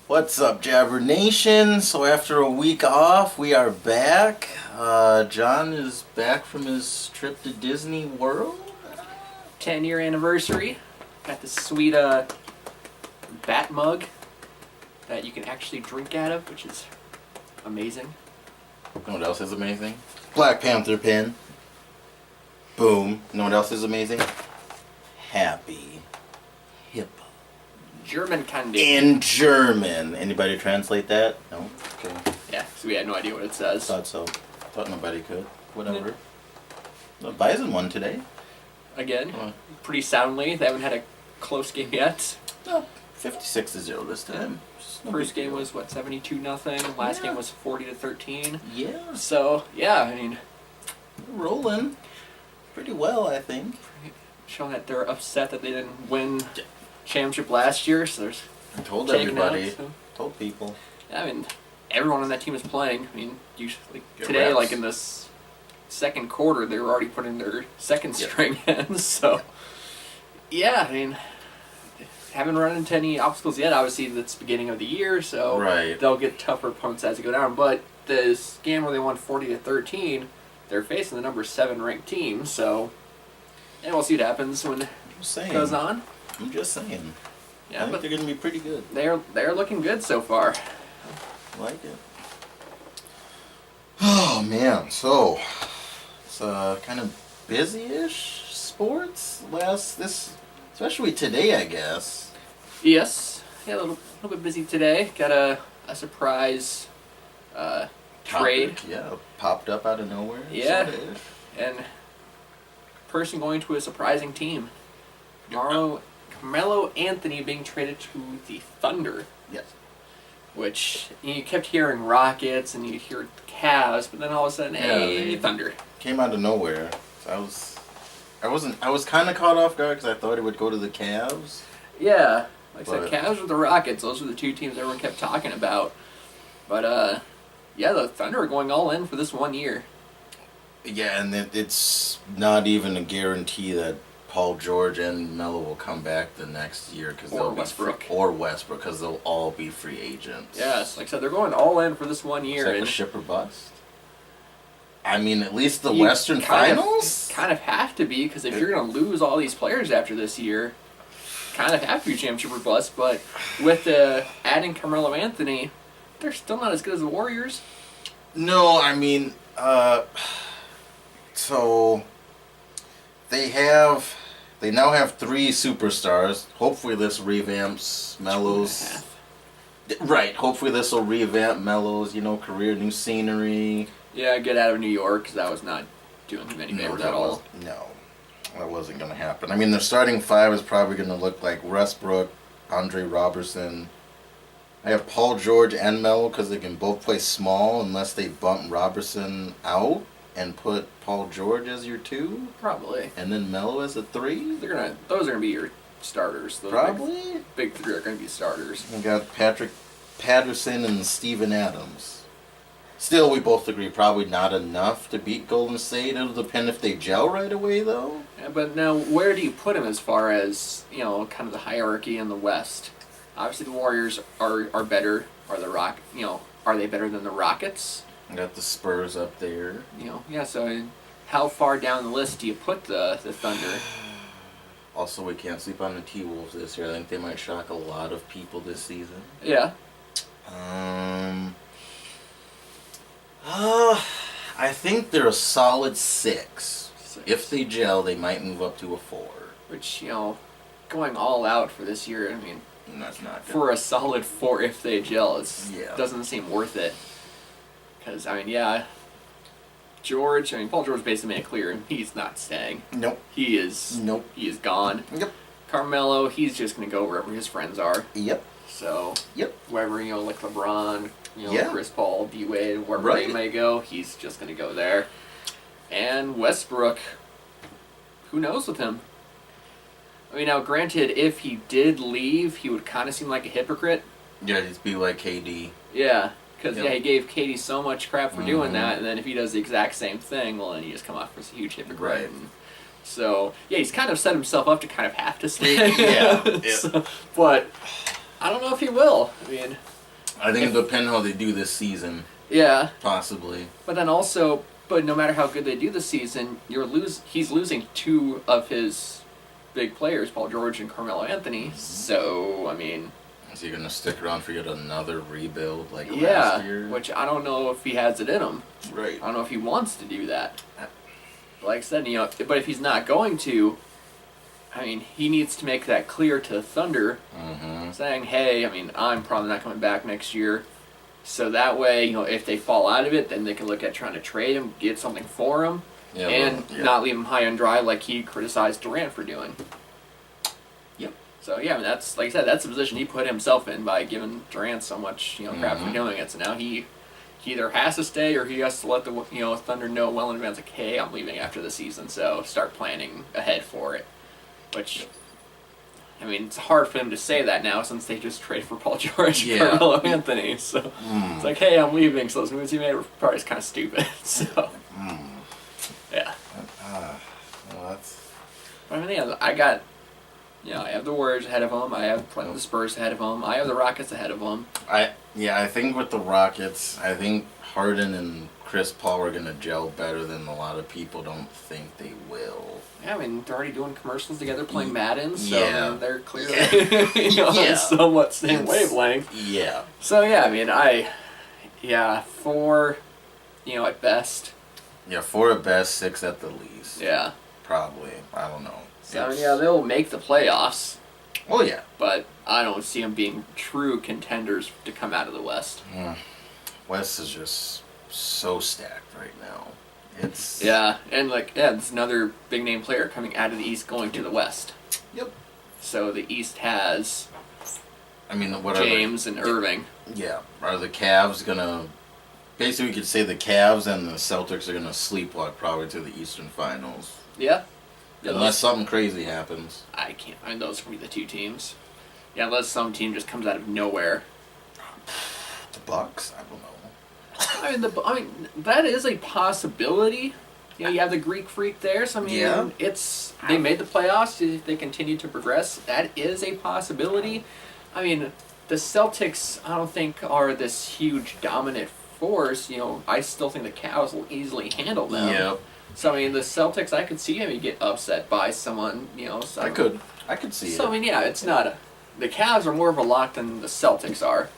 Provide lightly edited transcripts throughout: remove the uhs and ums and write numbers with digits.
What's up, Jabber Nation? So after a week off, we are back. John is back from his trip to Disney World. 10-year anniversary. Got this sweet bat mug that you can actually drink out of, which is amazing. You know what else is amazing? Black Panther pin. Boom. You know what else is amazing? Happy Hippo. German candy. In German. Anybody translate that? No? Okay. Yeah, so we had no idea what it says. Thought so. Thought nobody could. Whatever. The Bison won today. Again, pretty soundly. They haven't had a close game yet. No, 56-0 this time. First game was, 72-0. Last game was 40-13. Yeah. So, yeah, I mean... Rolling pretty well, I think. Showing that they're upset that they didn't win championship last year, so there's... I told taking everybody. out, so. Told people. Yeah, I mean, everyone on that team is playing. I mean, usually Get today, reps. like in this second quarter, they were already putting their second Yep. string in. So, yeah, I mean, haven't run into any obstacles yet. Obviously, it's the beginning of the year, so Right. they'll get tougher opponents as they go down. But this game where they won 40-13, they're facing the number 7 ranked team. So, and we'll see what happens when it I'm saying. goes on. I'm just saying. I Yeah, think but they're going to be pretty good. they're looking good so far. I like it. Oh, man. So, it's kind of busy-ish sports especially today, I guess. Yes, yeah, a little bit busy today. Got a surprise trade, Topic, yeah, popped up out of nowhere. Yeah. sorta-ish. and person going to a surprising team. Carmelo Anthony being traded to the Thunder, Yes. which you kept hearing Rockets and you hear Cavs, but then all of a sudden, Yeah, hey, they- Thunder. Came out of nowhere. So I was kind of caught off guard because I thought it would go to the Cavs. Yeah, like I But- said, Cavs or the Rockets, those were the two teams everyone kept talking about. But, yeah, the Thunder are going all in for this 1 year. Yeah, and it's not even a guarantee that Paul George and Melo will come back the next year because Or Westbrook. because they'll all be free agents. Yes, like I said, they're going all in for this 1 Is year. that and a ship or bust? I mean, at least the you Western kind Finals. kind of have to be, because if you're going to lose all these players after this year, kind of have to be championship or bust. But with adding Carmelo Anthony, they're still not as good as the Warriors. No, I mean, so they now have 3 superstars. Hopefully, this revamps Melo's. Right. Hopefully, this will revamp Melo's, career, new scenery. Yeah, get out of New York, because that was not doing him any favors at all. That wasn't going to happen. I mean, their starting 5 is probably going to look like Westbrook, Andre Robertson. I have Paul George and Melo because they can both play small unless they bump Robertson out and put Paul George as your 2, Probably. and then Melo as a 3. Those are gonna be your starters. Those Probably. big 3 are gonna be starters. We got Patrick Patterson and Steven Adams. Still, we both agree probably not enough to beat Golden State. It'll depend if they gel right away, though. Yeah, but now, where do you put him as far as kind of the hierarchy in the West? Obviously, the Warriors are better. Are they better than the Rockets? We got the Spurs up there. Yeah. So, how far down the list do you put the Thunder? Also, we can't sleep on the T-Wolves this year. I think they might shock a lot of people this season. Yeah. I think they're a solid 6. If they gel, they might move up to a 4. Which going all out for this year. I mean, And that's not good. for a solid 4, if they gel, Yeah. doesn't seem worth it. Because I mean, yeah. Paul George basically made it clear he's not staying. Nope. He is gone. Yep. Carmelo, he's just gonna go wherever his friends are. Yep. So Yep. wherever like LeBron, Yeah. Chris Paul, D Wade, wherever Right. they may go, he's just gonna go there. And Westbrook, who knows with him? I mean, now granted, if he did leave, he would kind of seem like a hypocrite. Yeah, just be like KD. Yeah, because Yep. he gave Katie so much crap for doing Mhm. that, and then if he does the exact same thing, well, then you just come off as a huge hypocrite. Right. And so yeah, he's kind of set himself up to kind of have to stay. Yeah. So, but I don't know if he will. I mean, I think it'll depend how they do this season, Yeah, possibly. but then also, but no matter how good they do this season, he's losing two of his big players, Paul George and Carmelo Anthony. So, I mean, Is he gonna stick around for yet another rebuild like yeah, last year? which I don't know if he has it in him. Right. I don't know if he wants to do that. Like I said, but if he's not going to, I mean, he needs to make that clear to the Thunder, saying, "Hey, I mean, I'm probably not coming back next year." So that way, if they fall out of it, then they can look at trying to trade him, get something for him, Yeah, and not leave him high and dry like he criticized Durant for doing. Yep. So yeah, I mean, that's like I said, that's the position he put himself in by giving Durant so much crap for doing it. So now he either has to stay or he has to let the Thunder know well in advance, like, hey, I'm leaving after the season, so start planning ahead for it. Which, I mean, it's hard for them to say that now since they just traded for Paul George and Carmelo Anthony. So it's like, hey, I'm leaving, so those moves he made were probably kind of stupid. So yeah. Well, that's... But I mean, yeah, I got, I have the Warriors ahead of them. I have the Spurs ahead of them. I have the Rockets ahead of them. I think with the Rockets, I think Harden and Chris Paul are gonna gel better than a lot of people don't think they will. Yeah, I mean, they're already doing commercials together, playing Madden, so Yeah. I mean, they're clearly on somewhat same wavelength. Yeah. So yeah, I mean, four, at best. Yeah, 4 at best, 6 at the least. Yeah. Probably. I don't know. So I mean, they'll make the playoffs, Oh yeah. but I don't see them being true contenders to come out of the West. West is just so stacked right now. It's Yeah, and there's another big name player coming out of the East going to the West. Yep. So the East has I mean, what James and Irving. Yeah. Are the Cavs gonna? Basically, we could say the Cavs and the Celtics are gonna sleepwalk probably to the Eastern Finals, Yeah. unless something crazy happens. I can't find those for me, the two teams. Yeah, unless some team just comes out of nowhere. The Bucks? I don't know. I mean, that is a possibility. You have the Greek Freak there, so I mean, Yeah. they made the playoffs. If they continue to progress, that is a possibility. I mean, the Celtics, I don't think are this huge dominant force. I still think the Cavs will easily handle them. Yep. So I mean, the Celtics, I could see maybe get upset by someone. So, I could see it. So I mean, yeah, it's not the Cavs are more of a lock than the Celtics are.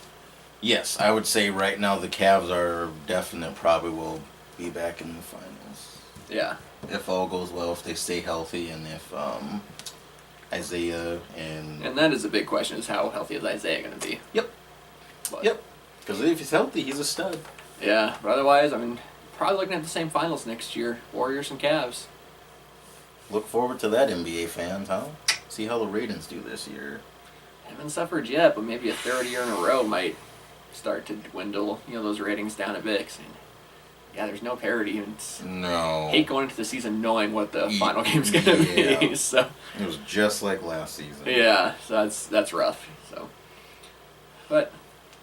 Yes, I would say right now the Cavs are definite. Probably will be back in the finals Yeah. if all goes well. If they stay healthy and if Isaiah and that is a big question: is how healthy is Isaiah going to be? Yep. But, Yep. Because if he's healthy, he's a stud. Yeah, but otherwise, I mean, probably looking at the same finals next year: Warriors and Cavs. Look forward to that, NBA fans, huh? See how the ratings do this year. Haven't suffered yet, but maybe a third year in a row might start to dwindle. Those ratings down a bit. 'Cause, there's no parity. And No. hate going into the season knowing what the final game's going to be. So It was just like last season. yeah, so that's rough. So, but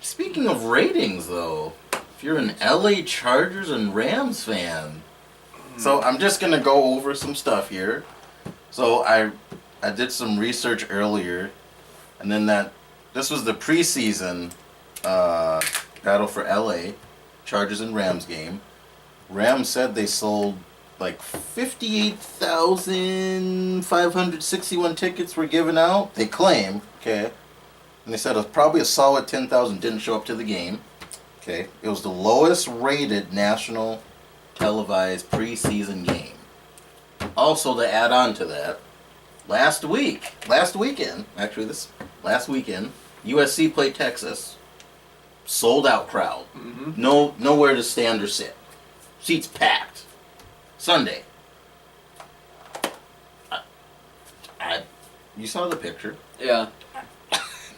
Speaking of ratings, though, if you're an LA Chargers and Rams fan, so I'm just gonna go over some stuff here. So I did some research earlier, and then this was the preseason battle for LA Chargers and Rams game. Rams said they sold like 58,561 tickets were given out. They claim, okay. And they said probably a solid 10,000 didn't show up to the game. Okay. It was the lowest rated national televised preseason game. Also, to add on to that, last weekend, USC played Texas. Sold out crowd. Nowhere to stand or sit. Seats packed. Sunday. You saw the picture. yeah,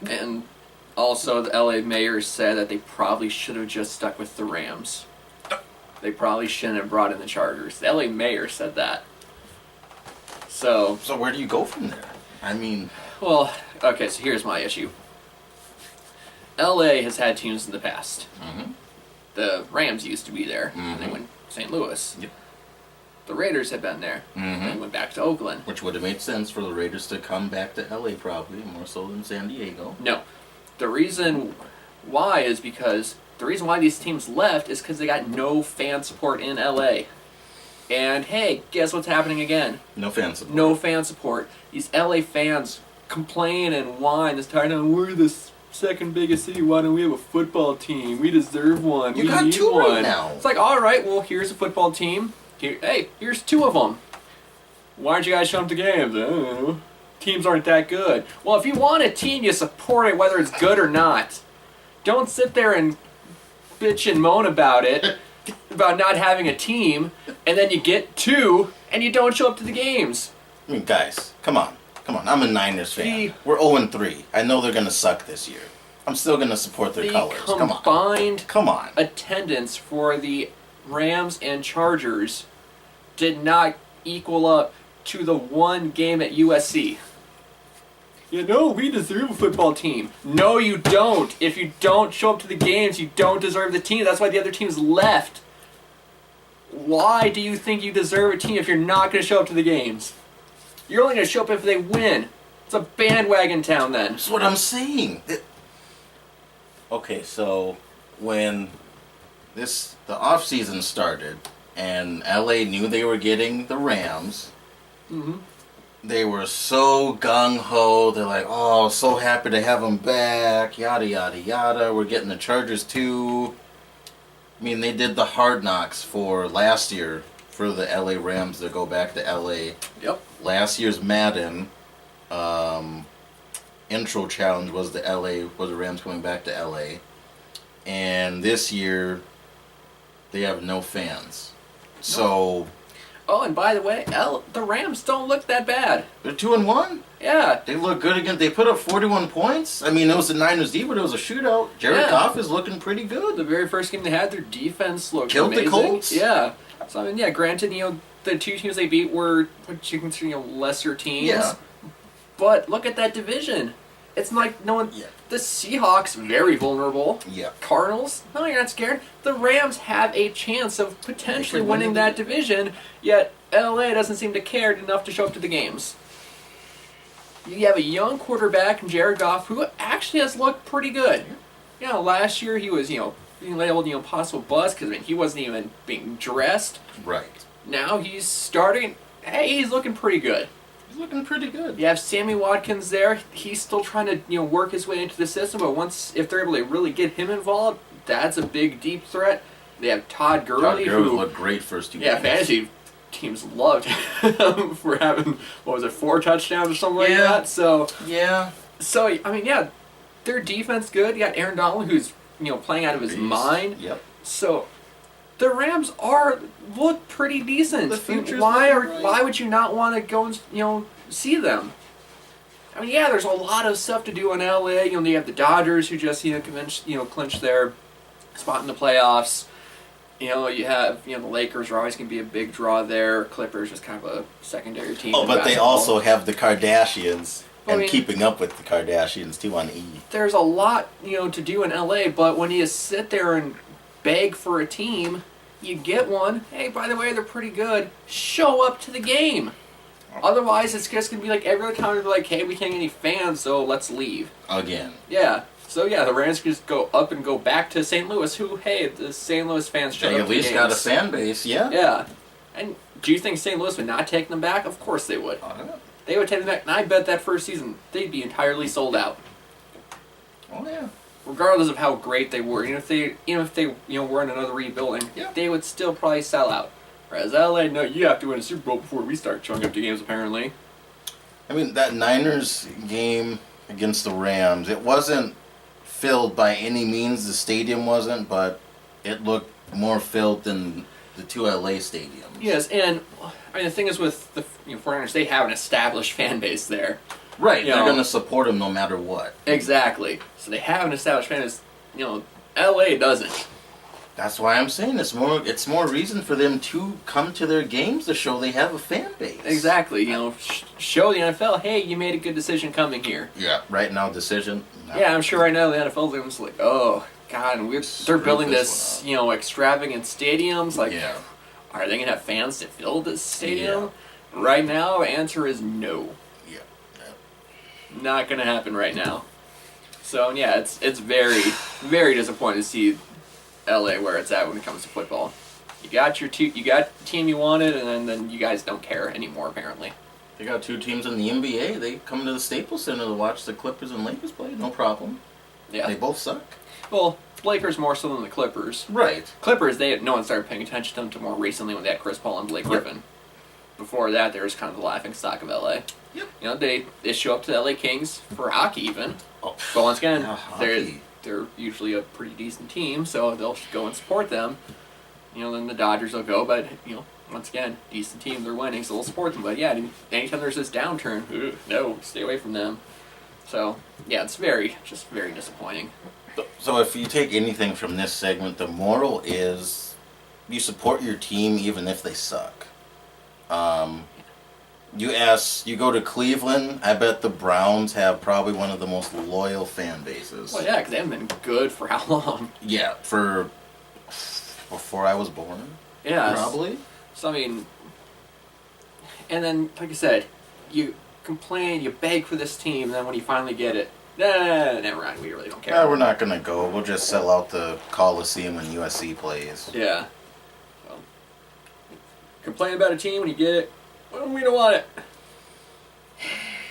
and also the LA mayor said that they probably should have just stuck with the Rams. They probably shouldn't have brought in the Chargers. The LA mayor said that. So where do you go from there? I mean, well, okay. So here's my issue. LA has had teams in the past. The Rams used to be there, and they went to St. Louis. Yep. The Raiders had been there, and they went back to Oakland. which would have made sense for the Raiders to come back to LA probably more so than San Diego. No, the reason Why is because the reason why these teams left is because they got no fan support in LA. And hey, guess what's happening again? No fan support. No fan support. These LA fans complain and whine this time. We're the second biggest city. Why don't we have a football team? We deserve one. You we got need two one. right now. It's like, all right, well, here's a football team. Hey, here's two of them. Why aren't you guys showing up to games? I don't know. Teams aren't that good. Well, if you want a team, you support it whether it's good or not. Don't sit there and bitch and moan about it, about not having a team, and then you get two and you don't show up to the games. I mean, guys, come on. I'm a Niners fan. The- We're 0-3. I know they're gonna suck this year. I'm still gonna support their The colors. Come on. combined Come on. attendance for the Rams and Chargers did not equal up to the one game at USC. You know, we deserve a football team. No, you don't. If you don't show up to the games, you don't deserve the team. That's why the other teams left. Why do you think you deserve a team if you're not going to show up to the games? You're only going to show up if they win. It's a bandwagon town then. That's what I'm saying. Okay, so when the off season started and LA knew they were getting the Rams, Mm-hmm. they were so gung ho. They're like, "Oh, so happy to have them back." Yada yada yada. We're getting the Chargers too. I mean, they did the Hard Knocks for last year for the LA Rams to go back to LA. Yep. Last year's Madden intro challenge was the Rams coming back to LA, and this year they have no fans. So Oh, and by the way, the Rams don't look that bad. they're 2-1. Yeah. They look good again. They put up 41 points. I mean, it was the Niners D, but it was a shootout. Jared Yeah. Goff is looking pretty The good. very first game they had, their defense looked Killed the amazing. Colts? Yeah. So, I mean, yeah, granted, the two teams they beat were what you consider, lesser teams. Yeah. But look at that division. It's like no one. Yeah. The Seahawks, very vulnerable. Yeah. Cardinals, no, you're not scared. The Rams have a chance of potentially They could win winning the that division, yet LA doesn't seem to care enough to show up to the games. You have a young quarterback in Jared Goff who actually has looked pretty good. Last year he was, being labeled, possible bust because he wasn't even being dressed. Right. Now he's starting. Hey, he's looking pretty good. He's looking pretty good. You have Sammy Watkins there. He's still trying to work his way into the system, but if they're able to really get him involved, that's a big deep threat. They have Todd Gurley, Todd Gurley who looked great first two yeah, games. fantasy teams loved him for having 4 touchdowns or something like Yeah. that. So Yeah. I mean, yeah, their defense good. You got Aaron Donald who's playing out of his mind. Yep. So the Rams look pretty decent. The future's why looking bright. why would you not want to go and see them? I mean, yeah, there's a lot of stuff to do in LA. You have the Dodgers who just clinched their spot in the playoffs. You have the Lakers are always going to be a big draw there. Clippers is kind of a secondary team. Oh, in but they basketball. also have the Kardashians I and mean- keeping up with the Kardashians too on E. There's a lot to do in LA, but when you sit there and beg for a team, you get one. Hey, by the way, they're pretty good. Show up to the game. Otherwise, it's just gonna be like every other time. They're like, hey, we can't get any fans, so let's leave. Again. Yeah. So yeah, the Rams can just go up and go back to St. Louis. Who, hey, the St. Louis fans showed They up at to least the got a games. fan base, yeah. Yeah. And do you think St. Louis would not take them back? Of course they would. They would take them back, and I bet that first season they'd be entirely sold out. Oh yeah. Regardless of how great they were, even if they were in another rebuilding, Yeah. they would still probably sell out. Whereas LA, no, you have to win a Super Bowl before we start showing up to games. Apparently, I mean, that Niners game against the Rams, it wasn't filled by any means. The stadium wasn't, but it looked more filled than the two LA stadiums. yes, and I mean the thing is with the 49ers, they have an established fan base there. Right, You they're know. going to support them no matter what. Exactly. So they have an established fan base. LA doesn't. That's why I'm saying it's more reason for them to come to their games to show they have a fan base. Exactly. Show the NFL, hey, you made a good decision coming here. Yeah. Right now, decision. No. Yeah, I'm sure right now the NFL is just like, oh God, they're Screw building this this, extravagant stadiums. Like, Yeah. are they gonna have fans to fill this stadium? Right now, answer is no. Yeah. Not gonna happen right now. So yeah, it's very very disappointing to see LA where it's at when it comes to football. You got you got the team you wanted, and then you guys don't care anymore apparently. They got two teams in the NBA. They come to the Staples Center to watch the Clippers and Lakers play. No problem. Yeah. They both suck. Well, Lakers more so than the Clippers. Right. Clippers, no one started paying attention to them until more recently when they had Chris Paul and Blake Griffin. Before that, there was kind of the laughing stock of LA. Yep. You know, they show up to the LA Kings for hockey even. Oh, But once again, yeah, they're hockey. usually a pretty decent team, so they'll go and support them. You know, then the Dodgers will go, but once again, decent team, they're winning, so we'll support them. But yeah, anytime there's this downturn, no, stay away from them. So yeah, it's just very disappointing. So if you take anything from this segment, the moral is you support your team even if they suck. You go to Cleveland, I bet the Browns have probably one of the most loyal fan bases. Well, yeah, because they haven't been good for how long? Yeah, for before I was born. Yeah, Probably. So I mean, and then like I said, you complain, you beg for this team, and then when you finally get it, never mind. We really don't care. Yeah, we're not gonna go. We'll just sell out the Coliseum when USC plays. Yeah. So, complain about a team when you get it. Well, we don't want it.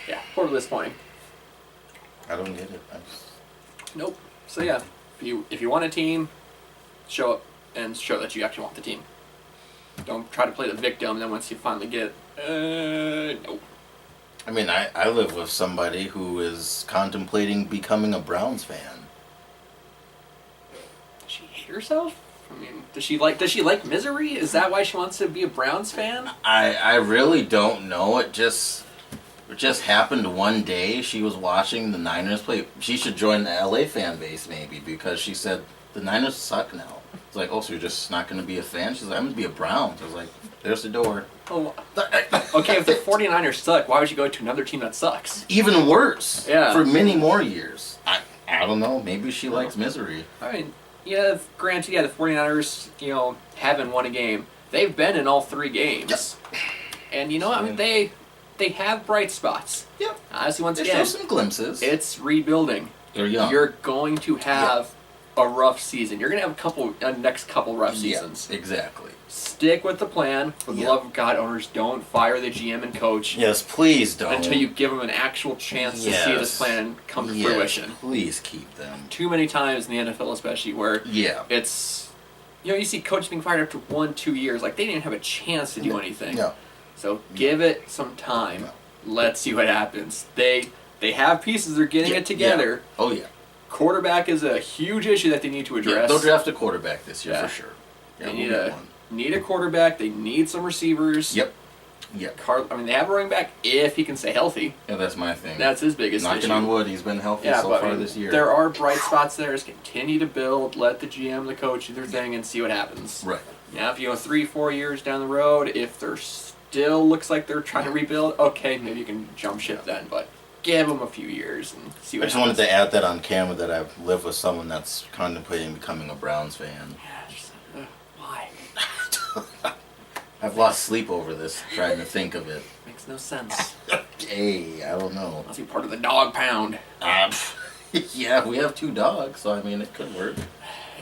Yeah, horribly disappointing. I don't get it. Nope. So yeah, if you want a team, show up and show that you actually want the team. Don't try to play the victim. And then once you finally get it, nope. I mean, I live with somebody who is contemplating becoming a Browns fan. Does she hate herself? I mean, does she like misery? Is that why she wants to be a Browns fan? I really don't know. It just happened one day. She was watching the Niners play. She should join the LA fan base maybe because she said the Niners suck now. It's like, oh, so you're just not going to be a fan? She's like, I'm going to be a Browns. I was like, there's the door. Oh, okay, if the 49ers suck, why would you go to another team that sucks? Even worse. Yeah. For many more years. I don't know. Maybe she likes misery. I mean, yeah, granted, the 49ers, haven't won a game. They've been in all 3 games. Yep. And I mean, they have bright spots. Yep. Honestly, once They again, show some glimpses. it's rebuilding. They're young. You're going to have a rough season. You're going to have a next couple rough seasons. Yeah, exactly. Stick with the plan. For the love of God, owners, don't fire the GM and coach Yes, please don't. until you give them an actual chance to see this plan come to fruition. Please keep them. Too many times in the NFL, especially, where it's you see coaches being fired after 1-2 years, like they didn't have a chance to do anything. No. So give it some time. No. Let's see what happens. They have pieces. They're getting it together. Yeah. Oh yeah. Quarterback is a huge issue that they need to Yeah, address. they'll draft a quarterback this year Yeah. for sure. Yeah, They we'll need a quarterback. They need some receivers. Yep. They have a running back if he can stay healthy. Yeah, that's my thing. That's his biggest Knocking issue. on wood, he's been healthy Yeah, so but far I mean, this year. there are bright spots there. Just continue to build. Let the GM, the coach, do their thing, and see what happens. Right. Yeah, if 3-4 years down the road, if they're still looks like they're trying to rebuild, okay, maybe you can jump ship then. But give them a few years and see I what just happens. wanted to add that on camera that I've lived with someone that's contemplating becoming a Browns fan. Yeah, just, why? I've lost sleep over this, trying to think of it. Makes no sense. Hey, I don't know. Must be part of the dog pound. Yeah, we have 2 dogs, so I mean, it could work.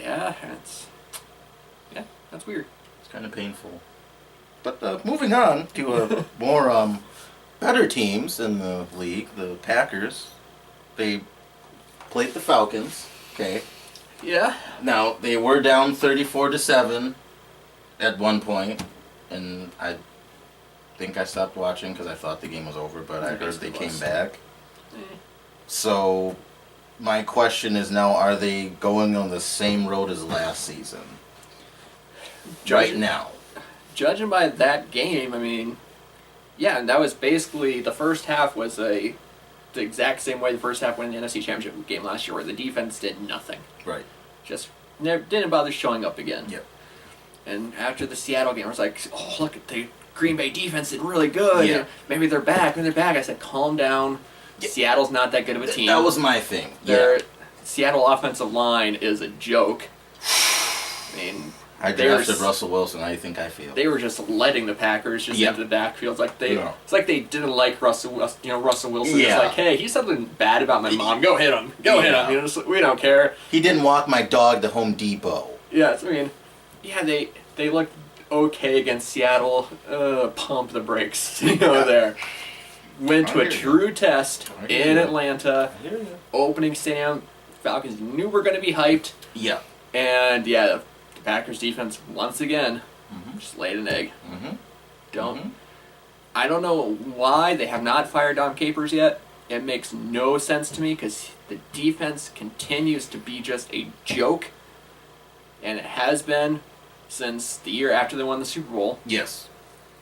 Yeah, that's weird. It's kind of painful. But moving on to more better teams in the league, the Packers. They played the Falcons. Okay. Yeah. Now they were down 34-7 at one point, and I think I stopped watching because I thought the game was over. But I heard they came back. So my question is now: are they going on the same road as last season? Right now. Judging by that game, I mean, yeah, and that was basically the first half was the exact same way the first half went in the NFC Championship game last year, where the defense did nothing. Right. Just didn't bother showing up again. Yep. And after the Seattle game, I was like, oh, look at the Green Bay defense did really good. Yeah. Maybe they're back. Maybe they're back. I said, calm down. Yeah. Seattle's not that good of a team. That was my thing. Their Seattle offensive line is a joke. I mean, I They were drafted s- Russell Wilson. I think I failed. They were just letting the Packers just Yeah. into the backfield. It's like Yeah. it's like they didn't like Russell Wilson. It's Yeah. like, hey, he's something bad about my mom. Go hit him. Go hit Yeah. him. We don't care. He didn't walk my dog to Home Depot. Yeah, I mean, yeah, they looked okay against Seattle. Pump the brakes, there. Went to I a hear you. true test I hear in you. Atlanta. I hear you. Opening stadium, Falcons knew were going to be hyped, Yeah. and yeah, the Packers defense once again Mhm. just laid an egg. Mhm. Don't. Mhm. I don't know why they have not fired Dom Capers yet. It makes no sense to me because the defense continues to be just a joke, and it has been since the year after they won the Super Bowl. Yes.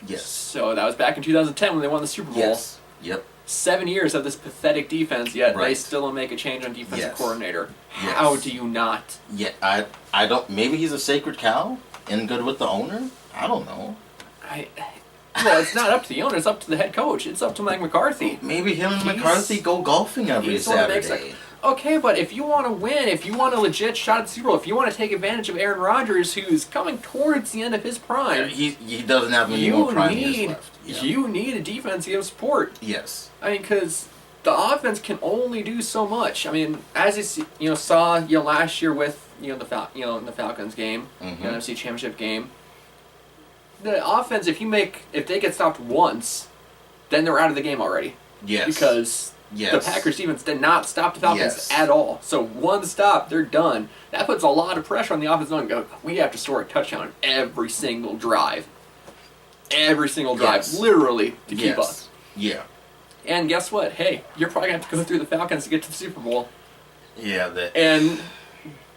Yes. So that was back in 2010 when they won the Super Bowl. Yes. Yep. 7 years of this pathetic defense, yet they Right. still don't make a change on defensive Yes. coordinator. Yes. How do you not? Yeah. I don't. Maybe he's a sacred cow and good with the owner. I don't know. Well, it's not up to the owner. It's up to the head coach. It's up to Mike McCarthy. Maybe him and He's- McCarthy go golfing every He's the one that makes Saturday. Okay, but if you want to win, if you want a legit shot at the Super Bowl, if you want to take advantage of Aaron Rodgers, who's coming towards the end of his prime, He doesn't have any more you prime years need left. Yeah. you need a defensive support. Yes. I mean, because the offense can only do so much. I mean, as you saw last year with in the Falcons game, Mhm. NFC Championship game, the offense if they get stopped once, then they're out of the game already Yes. because yes. the Packers defense did not stop the Falcons Yes. at all. So one stop, they're done. That puts a lot of pressure on the offense. Go, we have to score a touchdown every single drive. Every single drive, Yes. literally, to keep up. Yes. Yeah. And guess what? Hey, you're probably going to have to go through the Falcons to get to the Super Bowl. Yeah. That. And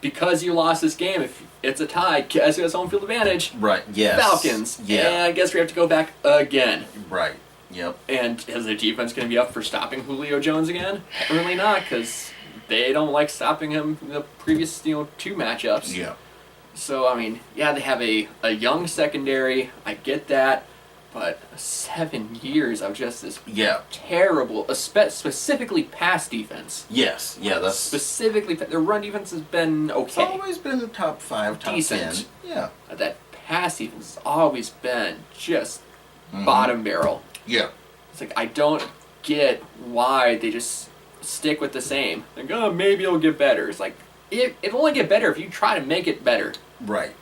because you lost this game, if it's a tie, guess who has home field advantage? Right. Yes. Falcons. Yeah. And I guess we have to go back again. Right. Yep. And is the defense going to be up for stopping Julio Jones again? Really not, because they don't like stopping him in the previous two matchups. Yeah. So, I mean, yeah, they have a young secondary. I get that. But 7 years of just this Yeah. terrible, specifically pass defense. Yes. Yeah. That's. Specifically, their run defense has been It's okay. always been top 5, top Decent. 10. Yeah. That pass defense has always been just Mhm. bottom barrel. Yeah. It's like, I don't get why they just stick with the same. Like, oh, maybe it'll get better. It's like, it'll only get better if you try to make it better. Right.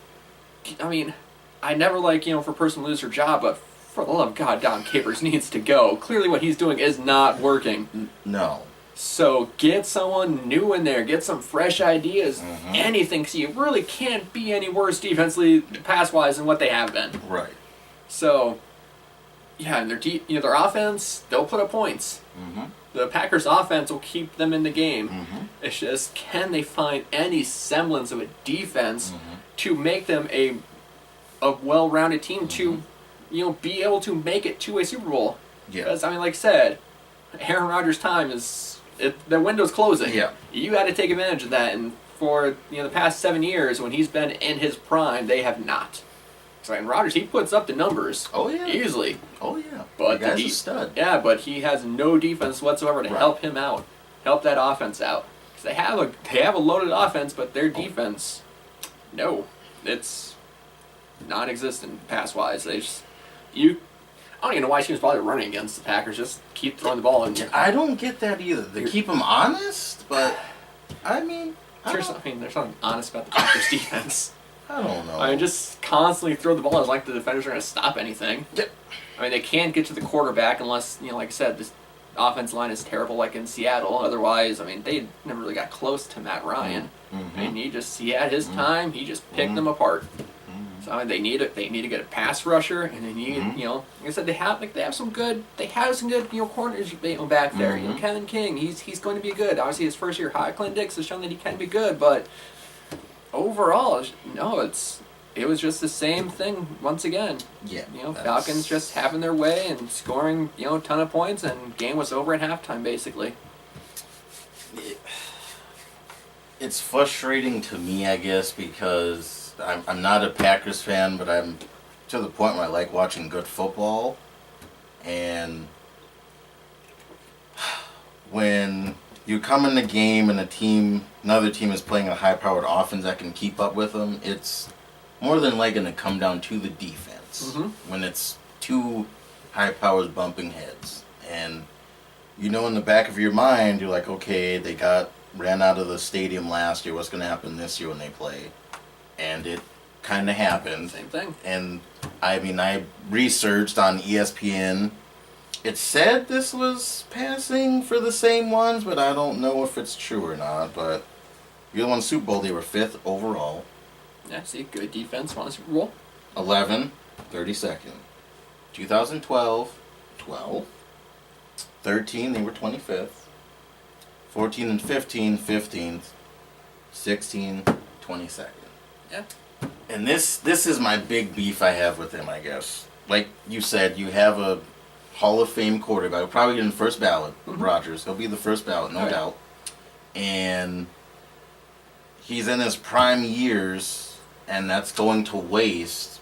I mean, I never for a person to lose their job, but for the love of God, Dom Capers needs to go. Clearly what he's doing is not working. No. So get someone new in there, get some fresh ideas, Mhm. anything, because you really can't be any worse defensively, pass-wise, than what they have been. Right. So, yeah, and their offense, they'll put up points. Mm-hmm. The Packers' offense will keep them in the game. Mm-hmm. It's just, can they find any semblance of a defense Mhm. to make them a well-rounded team to, be able to make it to a Super Bowl? Yeah. Because, I mean, like I said, Aaron Rodgers' time the window's closing. Yeah. You got to take advantage of that, and for the past 7 years, when he's been in his prime, they have not. So, and Rodgers, he puts up the numbers Oh yeah. easily. Oh yeah. But the guy's the a stud. Yeah, but he has no defense whatsoever to Right. help him out, help that offense out. 'Cause they have a loaded offense, but their defense, no, it's non-existent pass-wise. I don't even know why teams bother running against the Packers. Just keep throwing the ball and I don't get that either. They keep him honest, but I mean, there's something honest about the Packers defense. I don't know. I mean, just constantly throw the ball. It's like the defenders are going to stop anything. Yep. I mean, they can't get to the quarterback unless, like I said, this offense line is terrible like in Seattle. Otherwise, I mean, they never really got close to Matt Ryan. Mm-hmm. I mean, he had his time. He just picked them apart. So I mean, they need to get a pass rusher, and they need like I said, they have some good corners back there. Mhm. Kevin King, he's going to be good. Obviously, his first year high. Clint Dix has shown that he can be good, but overall, no, it was just the same thing once again. Yeah. Falcons just having their way and scoring a ton of points, and game was over at halftime basically. It's frustrating to me, I guess, because I'm not a Packers fan, but I'm to the point where I like watching good football. And when you come in the game and another team is playing a high-powered offense that can keep up with them, it's more than likely going to come down to the defense when it's two high powers bumping heads. And you know, in the back of your mind, you're like, okay, they ran out of the stadium last year. What's going to happen this year when they play? And it kind of happened. Same thing. And I mean, I researched on ESPN. It said this was passing for the same ones, but I don't know if it's true or not. But you won the Super Bowl, they were 5th overall. Yeah, see, good defense, won the Super Bowl. 11, 32nd. 2012, 12. 13, they were 25th. 14 and 15, 15th. 16, 22nd. Yeah. And this is my big beef I have with him, I guess. Like you said, you have a Hall of Fame quarterback, probably in the first ballot, Rodgers. He'll be the first ballot, no doubt. And he's in his prime years, and that's going to waste.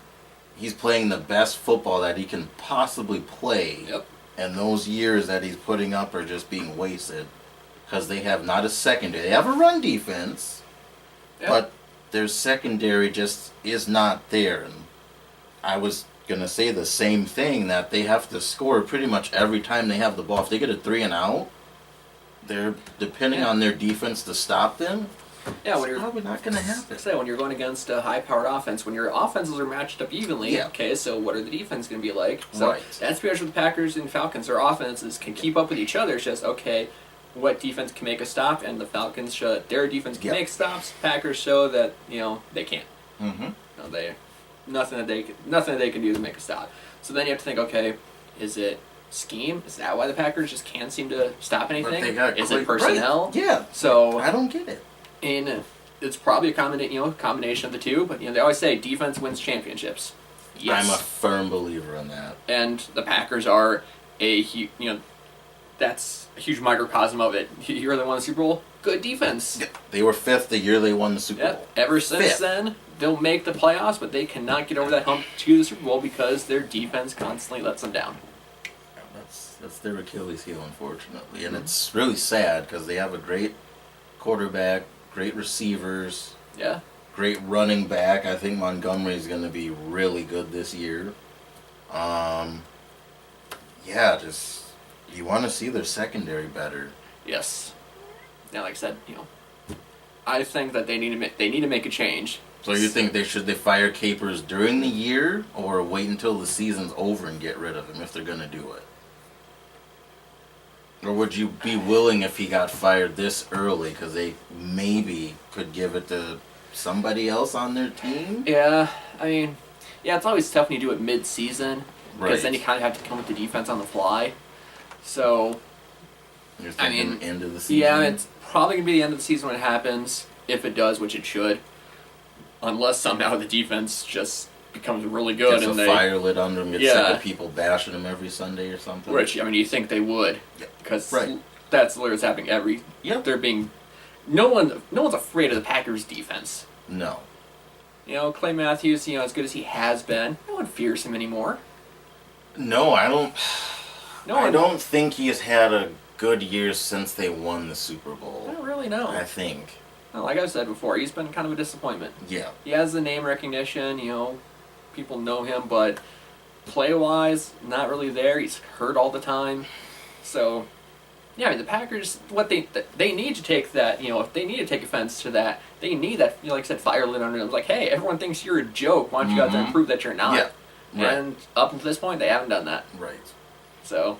He's playing the best football that he can possibly play. Yep. And those years that he's putting up are just being wasted because they have not a secondary. They have a run defense, but their secondary just is not there. And I was going to say the same thing, that they have to score pretty much every time they have the ball. If they get a 3 and out, they're depending on their defense to stop them. Yeah, when it's you're probably not going to happen. Say when you're going against a high-powered offense, when your offenses are matched up evenly, Yeah. okay, so what are the defense going to be like? So Right. that's pretty much what the Packers and Falcons, their offenses can keep up with each other. It's just, okay, what defense can make a stop, and the Falcons show that their defense can Yeah. make stops. Packers show that, they can't. Mm-hmm. Nothing that they can do to make a stop. So then you have to think, okay, is it scheme? Is that why the Packers just can't seem to stop anything? Is it personnel? Right. Yeah. So I don't get it. it's probably a combination of the two, but they always say defense wins championships. Yes. I'm a firm believer in that. And the Packers are that's a huge microcosm of it. You really won the Super Bowl? Good defense. Yeah. They were 5th the year they won the Super Yeah. Bowl. Ever since 5th. then, they'll make the playoffs, but they cannot get over that hump to the Super Bowl because their defense constantly lets them down. That's their Achilles heel, unfortunately. And it's really sad because they have a great quarterback, great receivers, Yeah. great running back. I think Montgomery's going to be really good this year. Just you want to see their secondary better. Yes. Now, like I said, I think that they need to make a change. So you think they fire Capers during the year or wait until the season's over and get rid of him if they're going to do it? Or would you be willing if he got fired this early because they maybe could give it to somebody else on their team? Yeah, it's always tough when you do it mid-season because then Right. you kind of have to come with the defense on the fly. So, You're thinking end of the season? yeah, it's probably going to be the end of the season when it happens, if it does, which it should. Unless somehow the defense just becomes really good Gets and a they... fire lit under him, get sick of people bashing him every Sunday or something. Which, you think they would. Yeah. Because Right. that's literally what's happening every... Yep. They're being... No one's afraid of the Packers' defense. No. Clay Matthews, as good as he has been, no one fears him anymore. No, I don't. No I one... don't think he has had a good year since they won the Super Bowl. I don't really know. I think. Well, like I said before, he's been kind of a disappointment. Yeah. He has the name recognition, people know him, but play-wise, not really there. He's hurt all the time. So, the Packers, what they need to take that, if they need to take offense to that, they need that, like I said, fire lit under them. It's like, hey, everyone thinks you're a joke. Why don't you go out there and prove that you're not? Yeah. Right. And up until this point, they haven't done that. Right. So,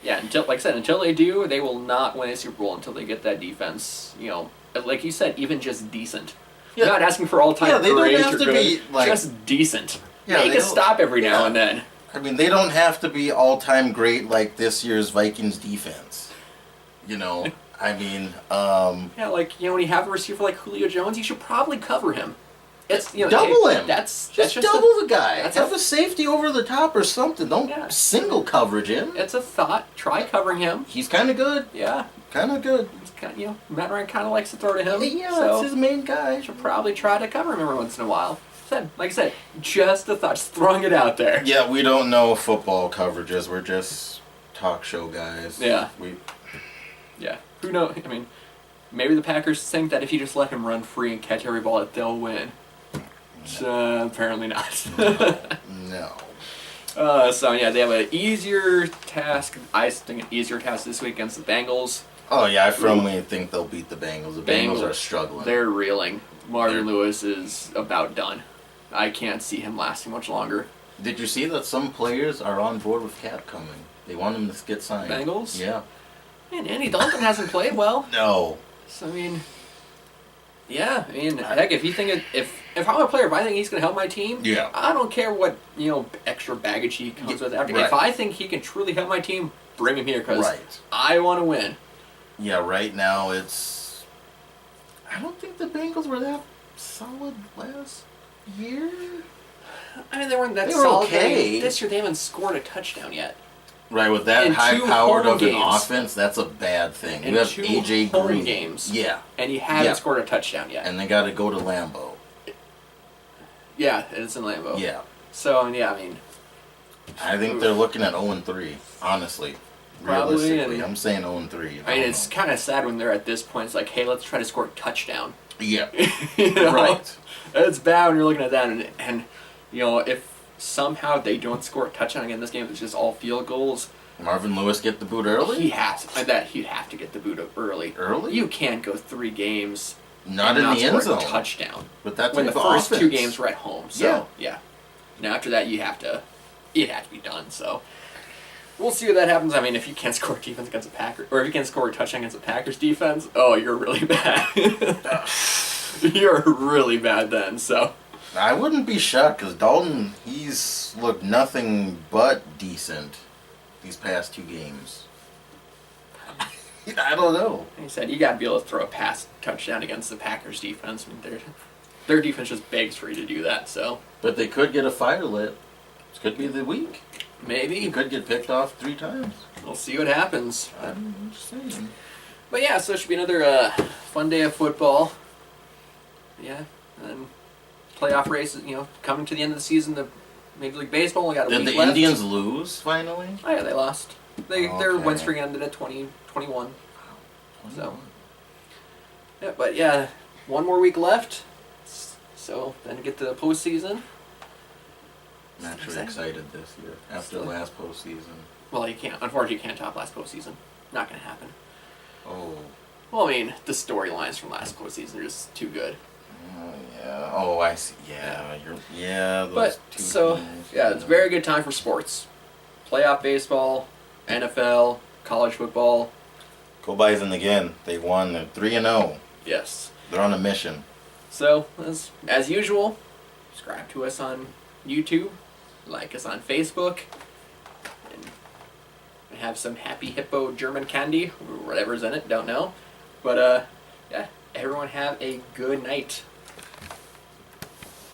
until they do, they will not win a Super Bowl until they get that defense, like you said, even just decent. Yeah. You're not asking for all-time they don't great have or to good, be, like... just decent. Yeah, Make they a don't- stop every now yeah. and then. I mean, they don't have to be all-time great like this year's Vikings defense. I mean, Yeah, when you have a receiver like Julio Jones, you should probably cover him. It's double him. That's just just double the guy. that's Have a- a safety over the top or something. Don't single coverage him. It's a thought. Try covering him. He's kind of good. Yeah, Kind of good. it's kind of, Matt Ryan kind of likes to throw to him. Yeah, so that's his main guy. you should probably try to cover him every once in a while. Like I said, just a thought, just throwing it out there. Yeah, we don't know football coverages. We're just talk show guys. Yeah. We Yeah, who knows? Maybe the Packers think that if you just let him run free and catch every ball, that they'll win. Apparently not. No. So yeah, they have an easier task. I think an easier task this week against the Bengals. Oh yeah, I firmly think they'll beat the Bengals. The Bengals are struggling. They're reeling. Marvin Lewis is about done. I can't see him lasting much longer. Did you see that some players are on board with Cap coming? They want him to get signed. Bengals? Yeah. Man, Andy Dalton hasn't played well. No. So I mean, yeah, I mean, heck, if you think if I'm a player, if I think he's going to help my team, Yeah. I don't care what extra baggage he comes with. Right. If I think he can truly help my team, bring him here because Right. I want to win. Yeah, right now it's. I don't think the Bengals were that solid last year. I mean, they weren't that They were solid. okay. This year, they haven't scored a touchdown yet. Right, with that In high-powered 2 of an home games. offense, that's a bad thing. In You have 2 AJ home Green. games. Yeah, And he hasn't Yeah. scored a touchdown yet. and they got to go to Lambeau. Yeah, it's in Lambeau. Yeah, So, yeah, I mean, I think they're looking at 0-3. Honestly, Probably, realistically, and- I'm saying 0-3. I mean, it's kind of sad when they're at this point. It's like, hey, let's try to score a touchdown. yeah, You know? right. It's bad when you're looking at that, and if somehow they don't score a touchdown again in this game, it's just all field goals. Marvin Lewis get the boot early. He'd have to get the boot up early. Early? You can't go 3 games Not and in the end score a zone. touchdown But that when the type of first 2 offense. games were at home. So yeah. Now after that, you'd have to be done. So we'll see what that happens. I mean, if you can't score a defense against a Packers, or if you can't score a touchdown against a Packers defense, oh, you're really bad. You're really bad then. So. I wouldn't be shocked because Dalton, he's looked nothing but decent these past 2 games. I don't know. Like I said, you got to be able to throw a pass touchdown against the Packers defense. I mean, their defense just begs for you to do that. So But they could get a fire lit. This could be the week. maybe He could get picked off 3 times. we'll see what happens. I'm just saying. But yeah, so it should be another fun day of football. Yeah, and playoff races. Coming to the end of the season, the Major League Baseball. We got a Did week the left. Indians lose finally? Oh yeah, they lost. Their Okay. win streak ended at 2021. So. Yeah, but yeah, one more week left. So then get to the postseason. I'm actually excited this year after last postseason. Well, unfortunately, you can't top last postseason. Not going to happen. Oh. Well, I mean, the storylines from last postseason are just too good. Oh yeah. Oh, I see. Yeah, those But, 2 so, teams, yeah, it's a very good time for sports. Playoff baseball, NFL, college football. Go Bison again. They won. They're 3-0. Yes. They're on a mission. So, as usual, subscribe to us on YouTube, like us on Facebook, and have some Happy Hippo German candy, or whatever's in it, don't know. But, yeah, everyone have a good night.